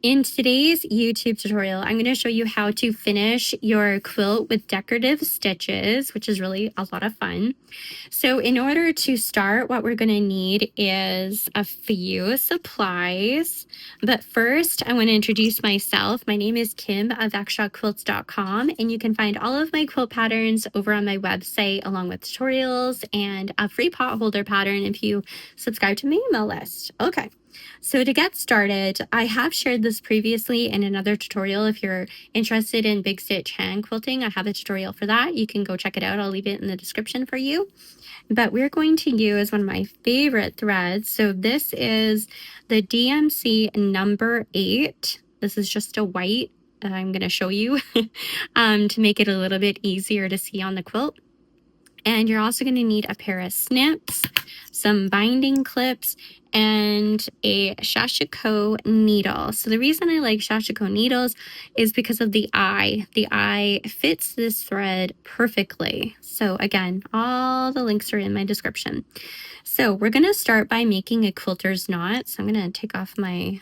In today's YouTube tutorial, I'm going to show you how to finish your quilt with decorative stitches, which is really a lot of fun. So in order to start, what we're going to need is a few supplies. But first, I want to introduce myself. My name is Kim of ExshawQuilts.com, and you can find all of my quilt patterns over on my website, along with tutorials and a free pot holder pattern if you subscribe to my email list. Okay. So to get started, I have shared this previously in another tutorial. If you're interested in big stitch hand quilting, I have a tutorial for that. You can go check it out. I'll leave it in the description for you. But we're going to use one of my favorite threads. So this is the DMC number 8. This is just a white that I'm going to show you to make it a little bit easier to see on the quilt. And you're also going to need a pair of snips, some binding clips, and a sashiko needle. So the reason I like sashiko needles is because of the eye. The eye fits this thread perfectly. So again, all the links are in my description. So we're going to start by making a quilter's knot. So I'm going to take off my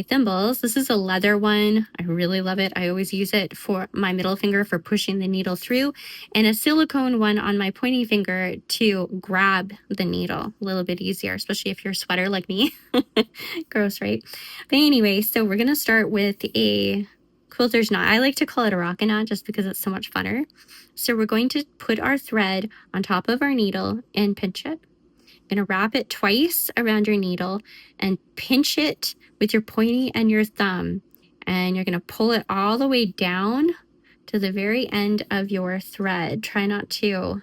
thimbles. This is a leather one. I really love it. I always use it for my middle finger for pushing the needle through, and a silicone one on my pointy finger to grab the needle a little bit easier, especially if you're a sweater like me. Gross, right? But anyway, so we're going to start with a quilter's knot. I like to call it a rocket knot just because it's so much funner. So we're going to put our thread on top of our needle and pinch it. Going to wrap it twice around your needle and pinch it with your pointy and your thumb. And you're going to pull it all the way down to the very end of your thread. Try not to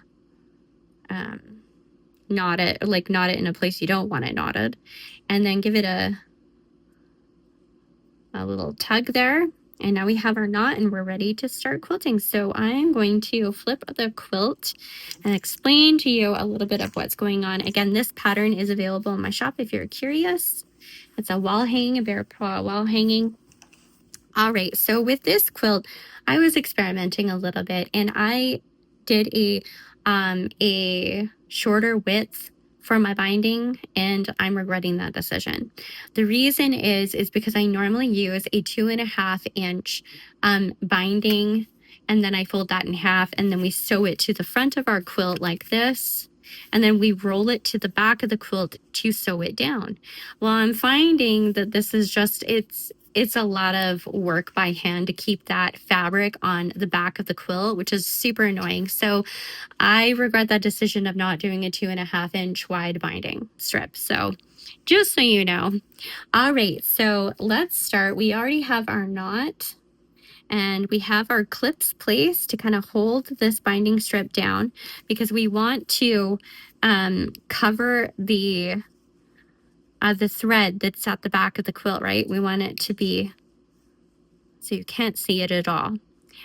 knot it in a place you don't want it knotted. And then give it a little tug there. And now we have our knot and we're ready to start quilting. So I'm going to flip the quilt and explain to you a little bit of what's going on. Again, this pattern is available in my shop if you're curious. It's a wall hanging, a bare wall hanging. All right, so with this quilt, I was experimenting a little bit and I did a shorter width for my binding, and I'm regretting that decision. The reason is because I normally use a 2.5 inch binding, and then I fold that in half, and then we sew it to the front of our quilt like this, and then we roll it to the back of the quilt to sew it down. Well, I'm finding that this is just, it's a lot of work by hand to keep that fabric on the back of the quilt, which is super annoying. So I regret that decision of not doing a 2.5 inch wide binding strip. So just so you know. All right, so let's start. We already have our knot and we have our clips placed to kind of hold this binding strip down because we want to cover the thread that's at the back of the quilt, right? We want it to be so you can't see it at all.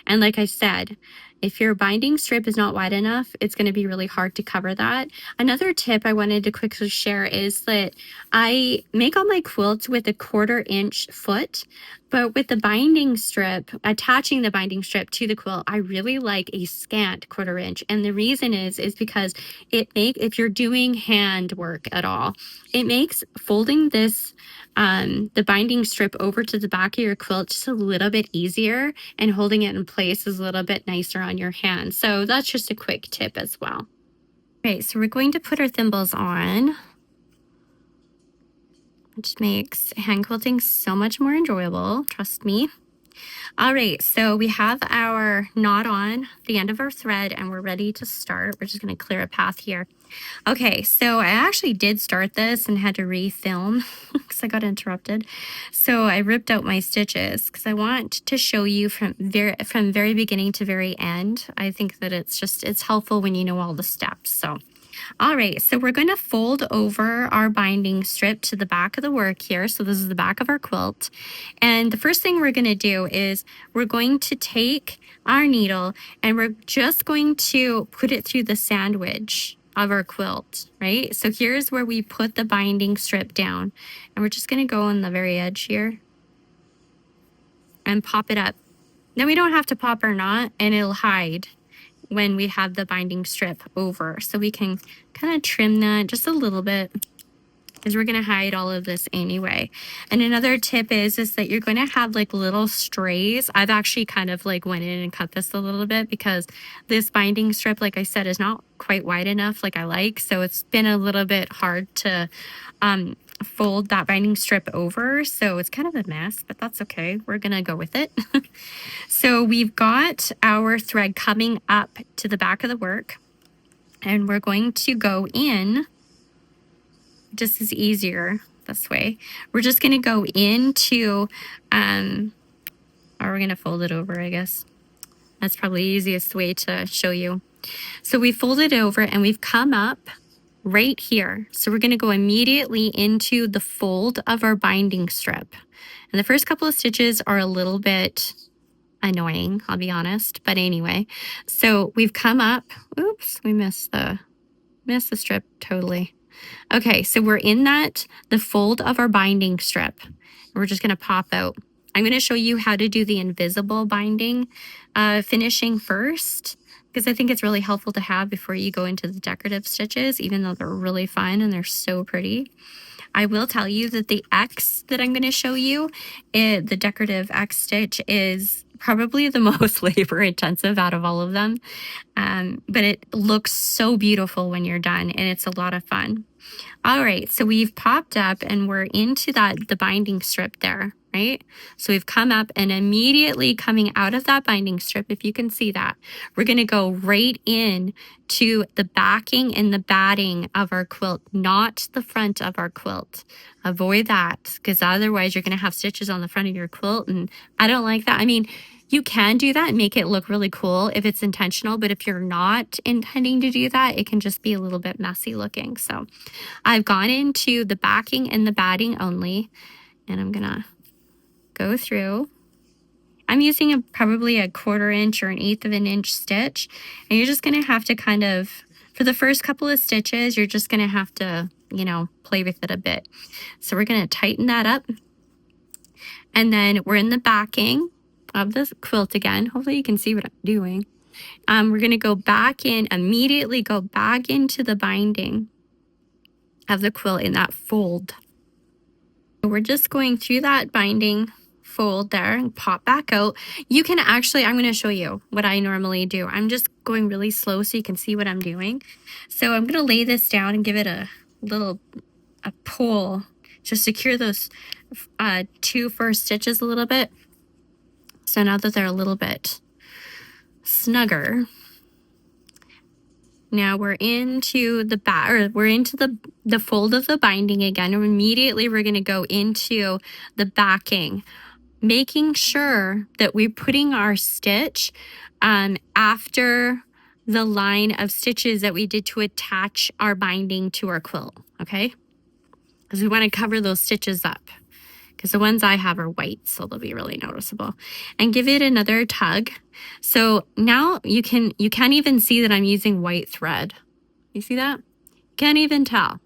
And like I said, if your binding strip is not wide enough, it's going to be really hard to cover that. Another tip I wanted to quickly share is that I make all my quilts with a 1/4 inch foot, but with the binding strip, attaching the binding strip to the quilt, I really like a scant 1/4 inch. And the reason is because if you're doing hand work at all, it makes folding this the binding strip over to the back of your quilt just a little bit easier, and holding it in place is a little bit nicer on your hand. So that's just a quick tip as well. Okay, so we're going to put our thimbles on, which makes hand quilting so much more enjoyable, trust me. All right, so we have our knot on the end of our thread and we're ready to start. We're just going to clear a path here. Okay, so I actually did start this and had to refilm because I got interrupted. So I ripped out my stitches because I want to show you from very beginning to very end. I think that it's helpful when you know all the steps. So all right, so we're going to fold over our binding strip to the back of the work here. So this is the back of our quilt. And the first thing we're going to do is we're going to take our needle and we're just going to put it through the sandwich of our quilt, right? So here's where we put the binding strip down. And we're just going to go on the very edge here and pop it up. Then we don't have to pop our knot and it'll hide when we have the binding strip over. So we can kind of trim that just a little bit. because we're going to hide all of this anyway. And another tip is that you're going to have like little strays. I've actually kind of like went in and cut this a little bit because this binding strip, like I said, is not quite wide enough like I like. So it's been a little bit hard to fold that binding strip over. So it's kind of a mess, but that's okay. We're going to go with it. So we've got our thread coming up to the back of the work, and we're going to go in. Just is easier this way. We're just going to go into, or we're going to fold it over, I guess. That's probably the easiest way to show you. So we fold it over and we've come up right here. So we're going to go immediately into the fold of our binding strip. And the first couple of stitches are a little bit annoying, I'll be honest. But anyway, so we've come up. Oops, we missed the strip totally. Okay, so we're in the fold of our binding strip. We're just going to pop out. I'm going to show you how to do the invisible binding finishing first, because I think it's really helpful to have before you go into the decorative stitches, even though they're really fun and they're so pretty. I will tell you that the X that I'm going to show you, the Decorative X stitch, is probably the most labor intensive out of all of them. But it looks so beautiful when you're done, and it's a lot of fun. All right, so we've popped up and we're into the binding strip there, right? So we've come up, and immediately coming out of that binding strip, if you can see that, we're going to go right in to the backing and the batting of our quilt, not the front of our quilt. Avoid that, because otherwise you're going to have stitches on the front of your quilt, and I don't like that. I mean, you can do that and make it look really cool if it's intentional, but if you're not intending to do that, it can just be a little bit messy looking. So I've gone into the backing and the batting only, and I'm gonna go through. I'm using probably a 1/4 inch or an 1/8 of an inch stitch, and you're just gonna have to kind of, for the first couple of stitches, you're just gonna have to, play with it a bit. So we're gonna tighten that up, and then we're in the backing of the quilt again. Hopefully you can see what I'm doing. We're going to go back in, immediately go back into the binding of the quilt in that fold. We're just going through that binding fold there and pop back out. You can actually, I'm going to show you what I normally do. I'm just going really slow so you can see what I'm doing. So I'm going to lay this down and give it a pull to secure those 2 first stitches a little bit. So now that they're a little bit snugger, now we're into the fold of the binding again, and immediately we're going to go into the backing, making sure that we're putting our stitch after the line of stitches that we did to attach our binding to our quilt, okay? Because we want to cover those stitches up, because the ones I have are white, so they'll be really noticeable. And give it another tug. So now you can't even see that I'm using white thread. You see that? Can't even tell.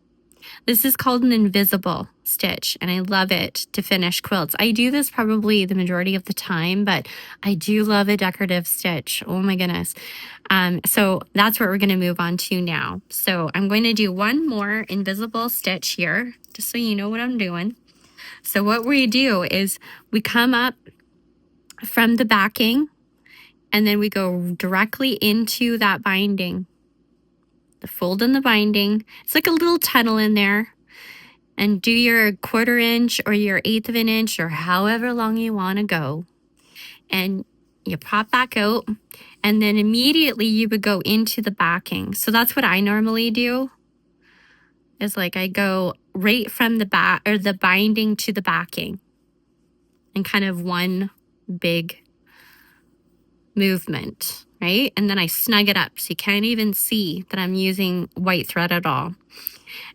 This is called an invisible stitch, and I love it to finish quilts. I do this probably the majority of the time, but I do love a decorative stitch. Oh my goodness. So that's what we're going to move on to now. So I'm going to do one more invisible stitch here, just so you know what I'm doing. So what we do is we come up from the backing, and then we go directly into that binding. The fold in the binding. It's like a little tunnel in there. And do your 1/4 inch or your 1/8 of an inch or however long you want to go. And you pop back out, and then immediately you would go into the backing. So that's what I normally do. Is like I go right from the back or the binding to the backing, and kind of one big movement, right? And then I snug it up so you can't even see that I'm using white thread at all.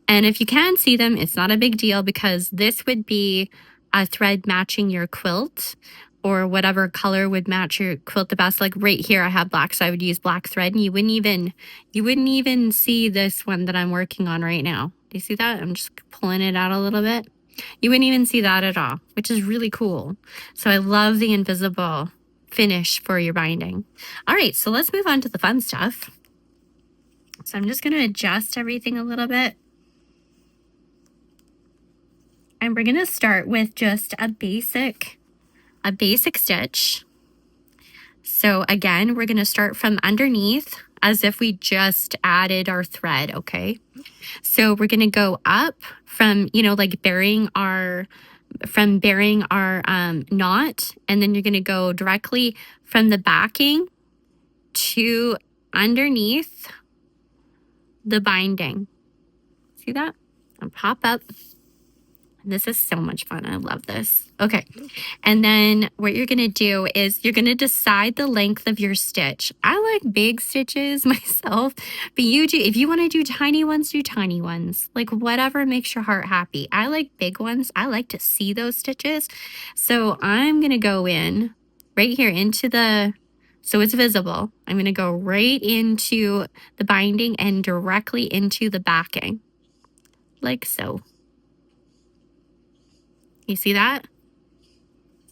And if you can see them, it's not a big deal, because this would be a thread matching your quilt, or whatever color would match your quilt the best. Like right here I have black, so I would use black thread, and you wouldn't even see this one that I'm working on right now. Do you see that? I'm just pulling it out a little bit. You wouldn't even see that at all, which is really cool. So I love the invisible finish for your binding. All right, so let's move on to the fun stuff. So I'm just going to adjust everything a little bit. And we're gonna start with just a basic stitch. So again, we're gonna start from underneath as if we just added our thread, okay? So we're gonna go up from, you know, like burying our knot, and then you're gonna go directly from the backing to underneath the binding. See that? And pop up. This is so much fun. I love this. Okay. And then what you're going to do is you're going to decide the length of your stitch. I like big stitches myself, but you do, if you want to do tiny ones, do tiny ones. Like whatever makes your heart happy. I like big ones. I like to see those stitches. So I'm going to go in right here into the, so it's visible. I'm going to go right into the binding and directly into the backing. Like so. You see that?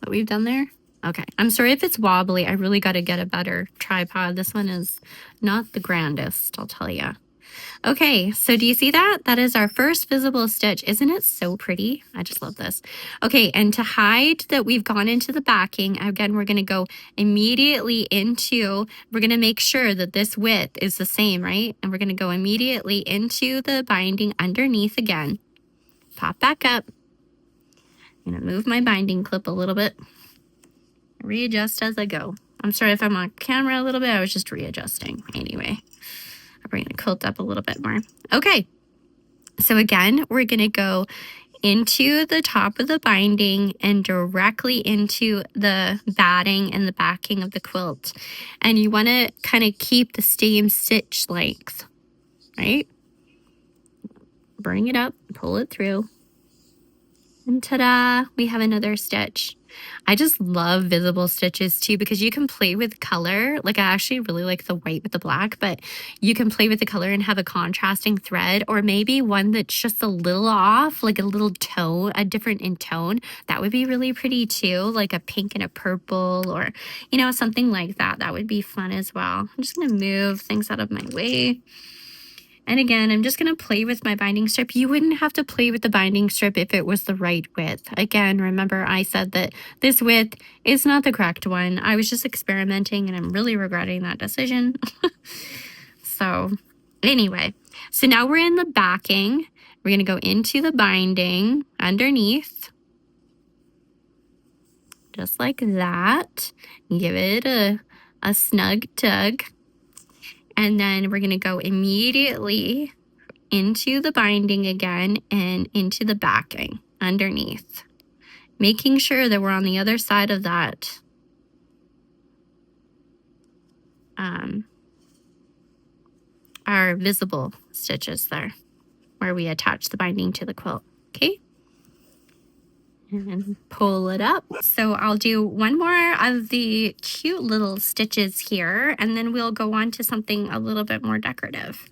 What we've done there? Okay. I'm sorry if it's wobbly. I really got to get a better tripod. This one is not the grandest, I'll tell you. Okay, so do you see that? That is our first visible stitch. Isn't it so pretty? I just love this. Okay, and to hide that we've gone into the backing, again, we're going to go immediately into, we're going to make sure that this width is the same, right? And we're going to go immediately into the binding underneath again. Pop back up. I'm going to move my binding clip a little bit. Readjust as I go. I'm sorry if I'm on camera a little bit. I was just readjusting. Anyway, I'll bring the quilt up a little bit more. Okay. So again, we're going to go into the top of the binding and directly into the batting and the backing of the quilt. And you want to kind of keep the same stitch length, right? Bring it up, pull it through. And ta-da, we have another stitch. I just love visible stitches too because you can play with color. Like I actually really like the white with the black, but you can play with the color and have a contrasting thread or maybe one that's just a little off, like a little tone, a different in tone. That would be really pretty too, like a pink and a purple or, you know, something like that. That would be fun as well. I'm just going to move things out of my way. And again, I'm just going to play with my binding strip. You wouldn't have to play with the binding strip if it was the right width. Again, remember I said that this width is not the correct one. I was just experimenting and I'm really regretting that decision. So anyway, so now we're in the backing. We're going to go into the binding underneath. Just like that. Give it a snug tug. And then we're going to go immediately into the binding again and into the backing underneath, making sure that we're on the other side of that our visible stitches there where we attach the binding to the quilt. Okay. And pull it up. So I'll do one more of the cute little stitches here, and then we'll go on to something a little bit more decorative.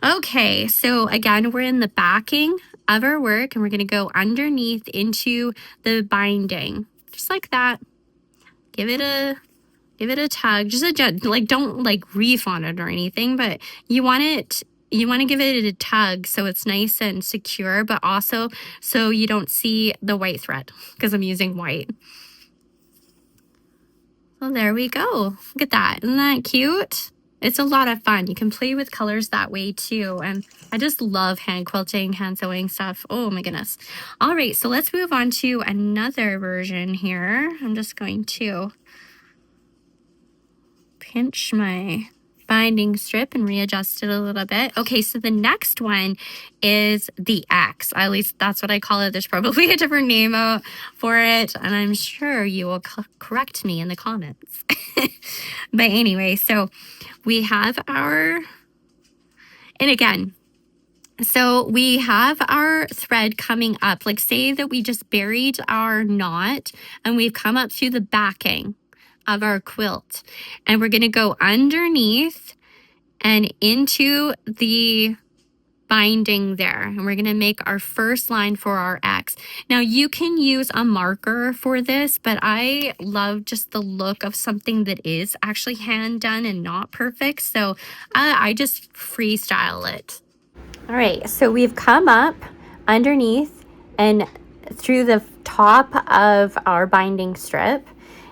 Okay, so again, we're in the backing of our work, and we're going to go underneath into the binding, just like that. Give it a tug, just like don't like reef on it or anything, but you want to give it a tug so it's nice and secure, but also so you don't see the white thread because I'm using white. So there we go. Look at that. Isn't that cute? It's a lot of fun. You can play with colors that way too. And I just love hand quilting, hand sewing stuff. Oh my goodness. All right, so let's move on to another version here. I'm just going to pinch my binding strip and readjust it a little bit. Okay, so the next one is the X. At least that's what I call it. There's probably a different name for it, and I'm sure you will correct me in the comments. But anyway, so we have our, and again, so we have our thread coming up. Like say that we just buried our knot and we've come up through the backing of our quilt, and we're going to go underneath and into the binding there, and we're going to make our first line for our X. Now you can use a marker for this, but I love just the look of something that is actually hand done and not perfect, so I just freestyle it. All right, so we've come up underneath, and through the top of our binding strip.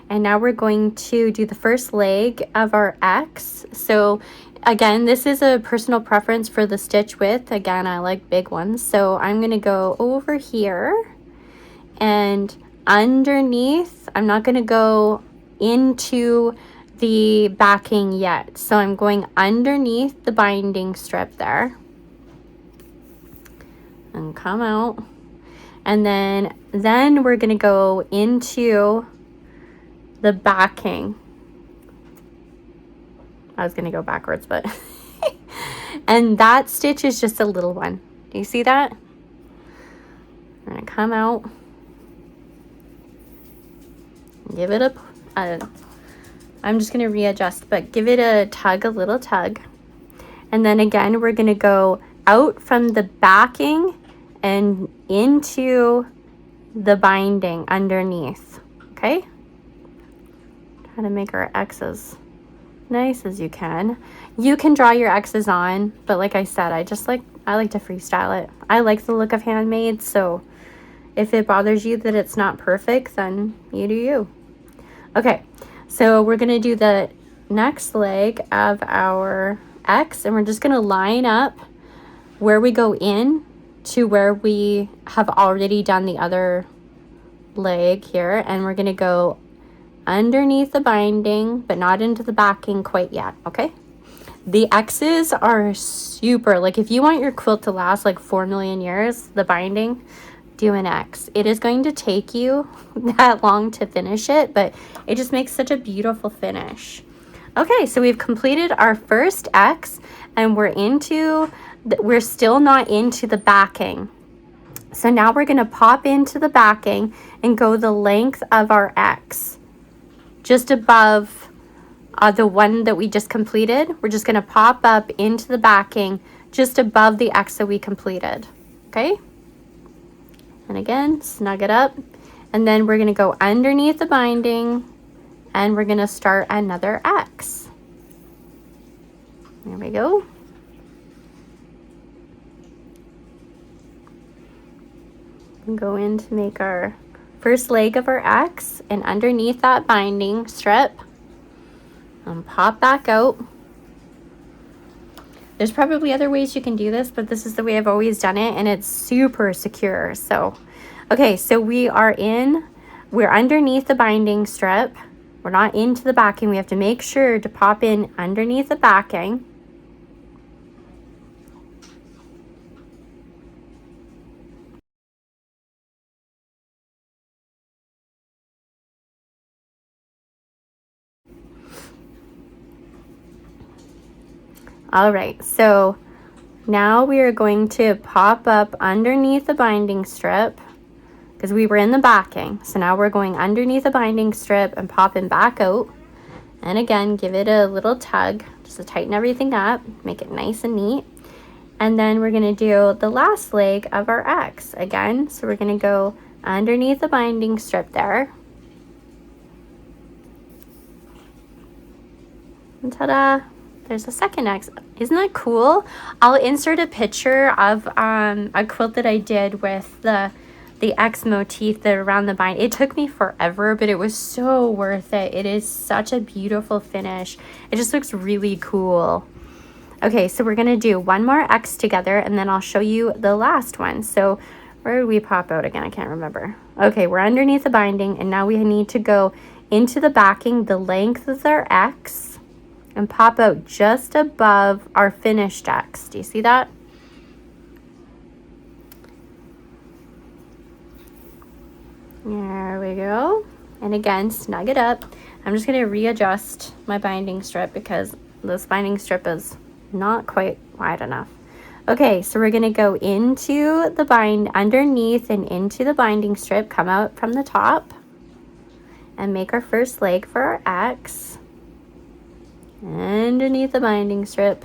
And now we're going to do the first leg of our X. So again, this is a personal preference for the stitch width. Again, I like big ones. So I'm going to go over here and underneath. I'm not going to go into the backing yet. So I'm going underneath the binding strip there and come out. And then we're going to go into the backing. I was going to go backwards, but and that stitch is just a little one. Do you see that? We're going to come out. Give it I'm just going to readjust, but give it a tug, a little tug. And then again, we're going to go out from the backing and into the binding underneath. Okay? Try to make our X's nice as you can. You can draw your X's on, but like I said, I like to freestyle it. I like the look of handmade, so if it bothers you that it's not perfect, then you do you. Okay, so we're gonna do the next leg of our X, and we're just gonna line up where we go in to where we have already done the other leg here, and we're gonna go underneath the binding, but not into the backing quite yet, okay? The X's are super, like if you want your quilt to last like 4 million years, the binding, do an X. It is going to take you that long to finish it, but it just makes such a beautiful finish. Okay, so we've completed our first X, and we're still not into the backing. So now we're going to pop into the backing and go the length of our X. Just above the one that we just completed, we're just going to pop up into the backing just above the X that we completed. Okay? And again, snug it up. And then we're going to go underneath the binding, and we're going to start another X. There we go. And go in to make our first leg of our X, and underneath that binding strip, and pop back out. There's probably other ways you can do this, but this is the way I've always done it, and it's super secure. So, okay, so we're underneath the binding strip. We're not into the backing. We have to make sure to pop in underneath the backing. All right, so now we are going to pop up underneath the binding strip because we were in the backing. So now we're going underneath the binding strip and popping back out. And again, give it a little tug just to tighten everything up, make it nice and neat. And then we're going to do the last leg of our X again. So we're going to go underneath the binding strip there. And ta-da! There's a second X. Isn't that cool? I'll insert a picture of a quilt that I did with the X motif that around the bind. It took me forever, but it was so worth it. It is such a beautiful finish. It just looks really cool. Okay, so we're gonna do one more X together, and then I'll show you the last one. So where did we pop out again? I can't remember. Okay, we're underneath the binding, and now we need to go into the backing the length of our X and pop out just above our finished X. Do you see that? There we go. And again, snug it up. I'm just going to readjust my binding strip because this binding strip is not quite wide enough. Okay, so we're going to go into the underneath and into the binding strip, come out from the top, and make our first leg for our X. Underneath the binding strip.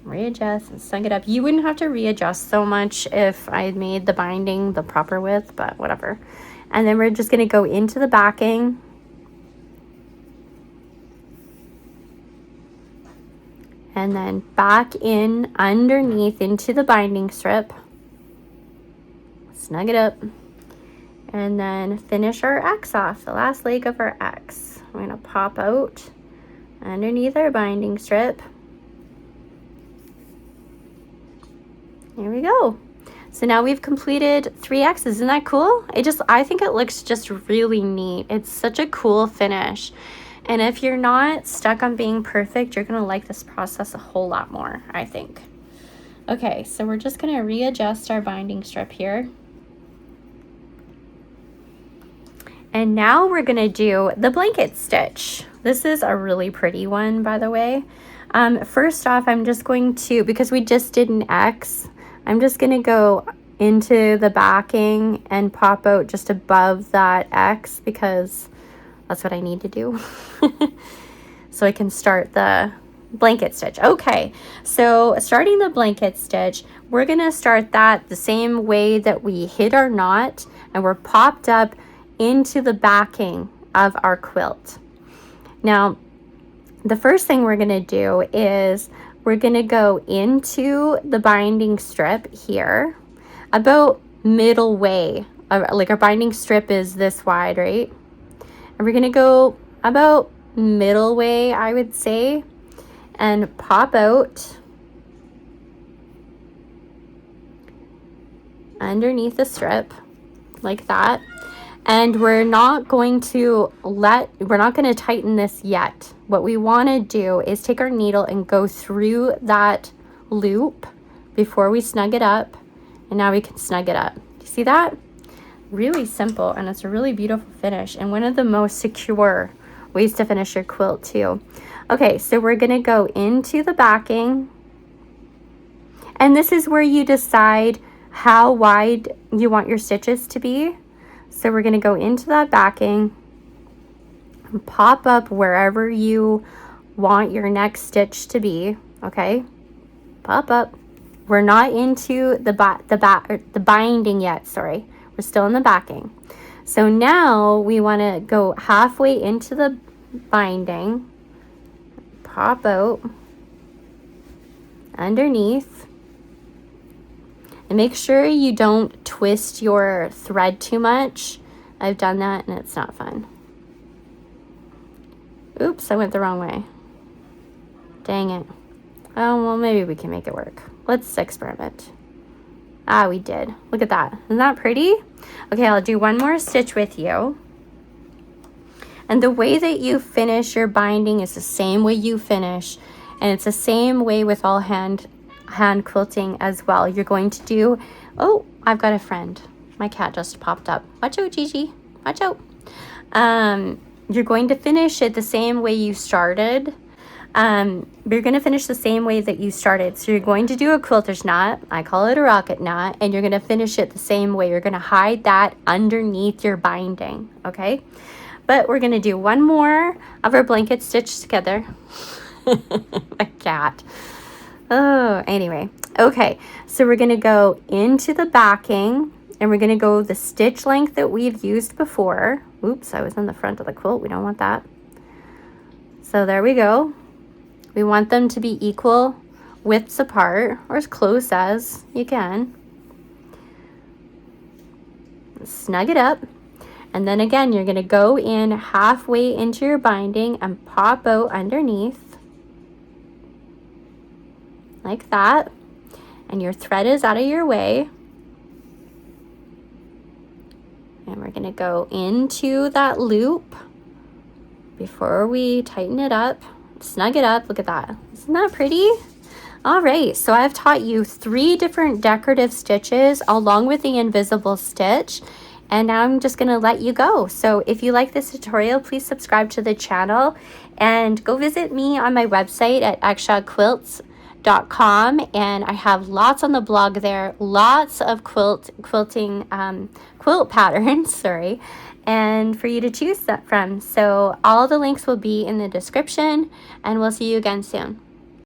Readjust and snug it up. You wouldn't have to readjust so much if I had made the binding the proper width, but whatever. And then we're just going to go into the backing. and then back in underneath into the binding strip. Snug it up, and then finish our X off, the last leg of our X. We're going to pop out underneath our binding strip. There we go. So now we've completed 3 X's. Isn't that cool? I think it looks just really neat. It's such a cool finish. And if you're not stuck on being perfect, you're gonna like this process a whole lot more, I think. Okay, so we're just gonna readjust our binding strip here. And now we're gonna do the blanket stitch. This is a really pretty one, by the way. First off, I'm just going to, because we just did an X, I'm just gonna go into the backing and pop out just above that X, because that's what I need to do. So I can start the blanket stitch. Okay, so starting the blanket stitch, we're gonna start that the same way that we hit our knot, and we're popped up into the backing of our quilt. Now, the first thing we're gonna do is we're gonna go into the binding strip here, about middle way. Like our binding strip is this wide, right? And we're gonna go about middle way, I would say, and pop out underneath the strip like that. And we're not going to tighten this yet. What we want to do is take our needle and go through that loop before we snug it up. And now we can snug it up. You see that? Really simple, and it's a really beautiful finish, and one of the most secure ways to finish your quilt too. Okay, so we're gonna go into the backing, and this is where you decide how wide you want your stitches to be. So we're going to go into that backing and pop up wherever you want your next stitch to be. Okay, pop up. We're not into the binding yet. Sorry, we're still in the backing. So now we want to go halfway into the binding, pop out underneath. And make sure you don't twist your thread too much. I've done that and it's not fun. Oops, I went the wrong way. Dang it. Oh, well, maybe we can make it work. Let's experiment. Ah, we did. Look at that. Isn't that pretty? Okay, I'll do one more stitch with you. And the way that you finish your binding is the same way you finish. And it's the same way with all hand quilting as well. You're going to do, oh, I've got a friend. My cat just popped up. Watch out, Gigi. Watch out. You're going to finish it the same way you started. You're going to finish the same way that you started. So you're going to do a quilter's knot. I call it a rocket knot. And you're going to finish it the same way. You're going to hide that underneath your binding. Okay? But we're going to do one more of our blanket stitch together. My cat. Oh, anyway. Okay, so we're going to go into the backing, and we're going to go the stitch length that we've used before. Oops, I was on the front of the quilt. We don't want that. So there we go. We want them to be equal widths apart, or as close as you can. Snug it up. And then again, you're going to go in halfway into your binding and pop out underneath. Like that, and your thread is out of your way, and we're going to go into that loop before we tighten it up, snug it up. Look at that. Isn't that pretty? All right, so I've taught you 3 different decorative stitches along with the invisible stitch, and now I'm just going to let you go. So if you like this tutorial, please subscribe to the channel and go visit me on my website at exshawquilts.com, and I have lots on the blog there, lots of quilt patterns, sorry, and for you to choose that from. So all the links will be in the description, and we'll see you again soon.